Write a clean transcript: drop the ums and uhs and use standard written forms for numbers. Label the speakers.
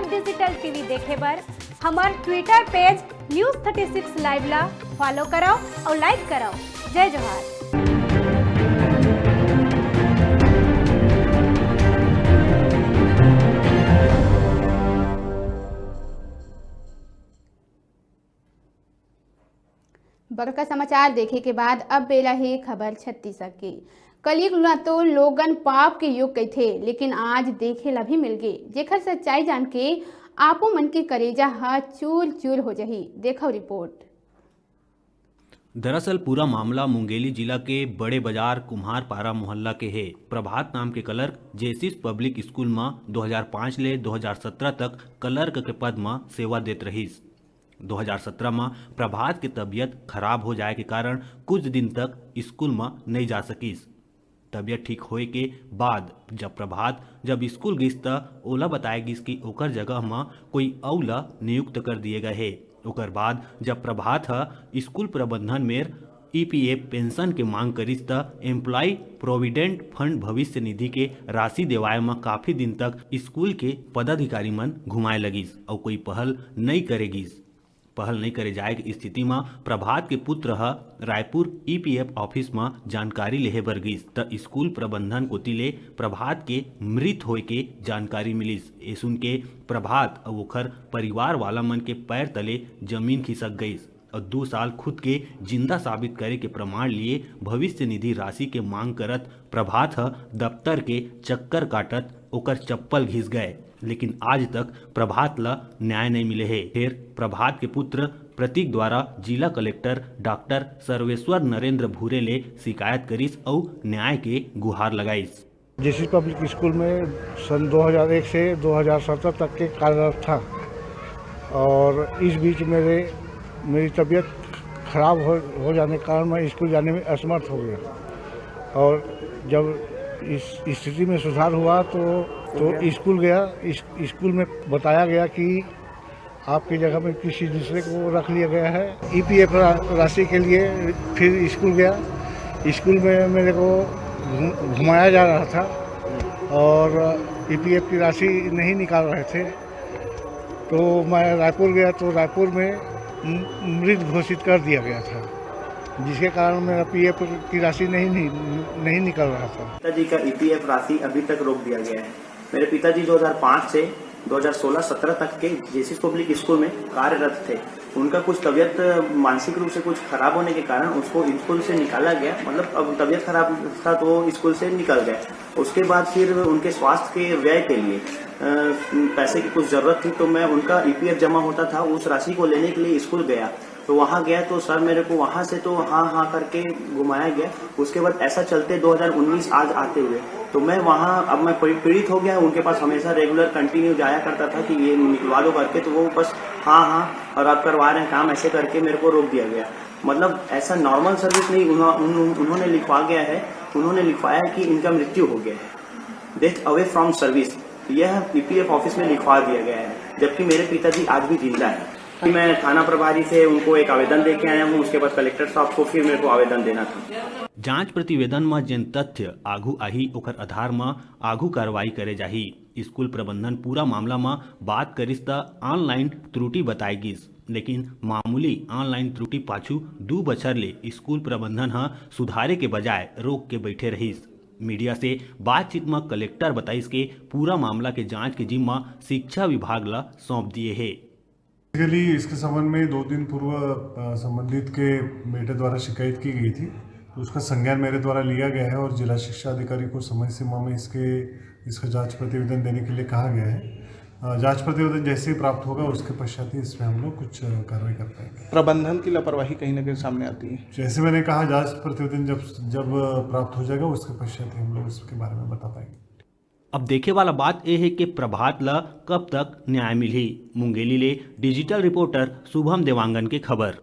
Speaker 1: Digital TV देखे बर हमार ट्विटर पेज News36 लाइव ला फॉलो करो और लाइक करो। जय जोहार।
Speaker 2: बड़का समाचार देखे के बाद अब बेला ही खबर छत्तीसगढ़ की। कलयुग न तो लोगन पाप के युग के थे, लेकिन आज देखे ला भी मिल गए, जेकर सच्चाई जान के आपो मन के करेजा हा चूर चूर हो जही। देखो रिपोर्ट।
Speaker 3: दरअसल पूरा मामला मुंगेली जिला के बड़े बाजार कुम्हारपारा मोहल्ला के है। प्रभात नाम के क्लर्क जेसिस पब्लिक स्कूल में 2005 ले 2017 तक क्लर्क के पद में सेवा देत रहीस। 2017 में प्रभात की तबीयत खराब हो जाए के कारण कुछ दिन तक स्कूल में नहीं जा सकीस। तबीयत ठीक होए के बाद जब स्कूल गिस त ओला बताया गिस कि ओकर जगह में कोई औला नियुक्त कर दिए गए है। ओकर बाद जब प्रभात स्कूल प्रबंधन में ईपीएफ पेंशन के मांग करिस त एम्प्लॉय प्रोविडेंट फंड भविष्य निधि के राशि देवाए में काफी दिन तक स्कूल के पदाधिकारी मन घुमाए लगिस और कोई पहल नहीं करे जाए की स्थिति में प्रभात के पुत्र रायपुर ईपीएफ ऑफिस में जानकारी लेहे बर गिस त स्कूल प्रबंधन कोती ले प्रभात के मृत होए के जानकारी मिलिस। ए सुन के प्रभात और ओखर परिवार वाला मन के पैर तले जमीन खिसक गईस और 2 साल खुद के जिंदा साबित करे के प्रमाण लिए भविष्य निधि राशि के मांग करत प्रभात दफ्तर के चक्कर काटत ओकर चप्पल घिस गए, लेकिन आज तक प्रभात ला न्याय नहीं मिले है। फिर प्रभात के पुत्र प्रतीक द्वारा जिला कलेक्टर डॉक्टर सर्वेश्वर नरेंद्र भूरे ले शिकायत करिस और न्याय के गुहार लगाइस।
Speaker 4: जेसिस पब्लिक स्कूल में सन 2001 से 2017 तक के कार्यरत था और इस बीच मेरी तबीयत खराब हो जाने के कारण मैं स्कूल जाने में असमर्थ हो गया और जब इस स्थिति में सुधार हुआ तो स्कूल गया। स्कूल में बताया गया कि आपकी जगह में किसी दूसरे को रख लिया गया है। ईपीएफ राशि के लिए फिर स्कूल गया। स्कूल में मेरे को घुमाया जा रहा था और ईपीएफ की राशि नहीं निकाल रहे थे, तो मैं रायपुर गया तो रायपुर में मृत घोषित कर दिया गया था, जिसके कारण मेरा पीएफ की राशि नहीं निकल रहा था।
Speaker 5: पिताजी का ईपीएफ राशि अभी तक रोक दिया गया है। मेरे पिताजी 2005 से 2016-17 तक के जेसिस पब्लिक स्कूल में कार्यरत थे। उनका कुछ तबीयत मानसिक रूप से कुछ खराब होने के कारण उसको स्कूल से निकाला गया। मतलब अब तबीयत खराब था तो वो स्कूल से निकल गए। उसके बाद फिर उनके स्वास्थ्य के व्यय के लिए पैसे की कुछ जरूरत थी, तो मैं उनका ईपीएफ जमा होता था उस राशि को लेने के लिए स्कूल गया। तो वहाँ गया तो सर मेरे को वहाँ से तो हाँ करके घुमाया गया। उसके बाद ऐसा चलते 2019 आज आते हुए तो मैं वहाँ अब मैं पीड़ित हो गया। उनके पास हमेशा रेगुलर कंटिन्यू जाया करता था कि ये निकलवा दो करके, तो वो बस हाँ और आप करवा रहे हैं काम, ऐसे करके मेरे को रोक दिया गया। मतलब ऐसा नॉर्मल सर्विस नहीं उन्होंने लिखवा गया है। उन्होंने लिखवाया कि इनका मृत्यु हो गया है, डेथ अवे फ्रॉम सर्विस, यह ईपीएफ ऑफिस में लिखवा दिया गया है, जबकि मेरे पिताजी आज भी जिंदा है। मैं थाना प्रभारी से उनको एक आवेदन दे के आया हूँ, उसके बाद कलेक्टर साहब को फिर मेरे को आवेदन देना था।
Speaker 3: जांच प्रतिवेदन में जिन तथ्य आगू आही ओकर आधार में आगू कार्रवाई करे जाही। स्कूल प्रबंधन पूरा मामला में बात करिस त ऑनलाइन त्रुटि बताएगिस, लेकिन मामूली ऑनलाइन त्रुटि पाछू 2 बछर ले स्कूल प्रबंधन सुधारे के बजाय रोक के बैठे रहीस। मीडिया से बातचीत में कलेक्टर बताइस के पूरा मामला के जांच के जिम्मा शिक्षा विभाग ला सौंप दिए है।
Speaker 6: इसके संबंध में 2 दिन पूर्व संबंधित के बेटे द्वारा शिकायत की गई थी, तो उसका संज्ञान मेरे द्वारा लिया गया है और जिला शिक्षा अधिकारी को समय सीमा में इसका जांच प्रतिवेदन देने के लिए कहा गया है। जांच प्रतिवेदन जैसे ही प्राप्त होगा उसके पश्चात ही इसमें हम लोग कुछ कार्रवाई कर पाएंगे।
Speaker 7: प्रबंधन की लापरवाही कहीं ना कहीं सामने आती है।
Speaker 6: जैसे मैंने कहा, जांच प्रतिवेदन जब प्राप्त हो जाएगा उसके पश्चात ही हम लोग इसके बारे में बता पाएंगे।
Speaker 3: अब देखे वाला बात यह है कि प्रभात ला कब तक न्याय मिली। मुंगेली ले डिजिटल रिपोर्टर शुभम देवांगन की खबर।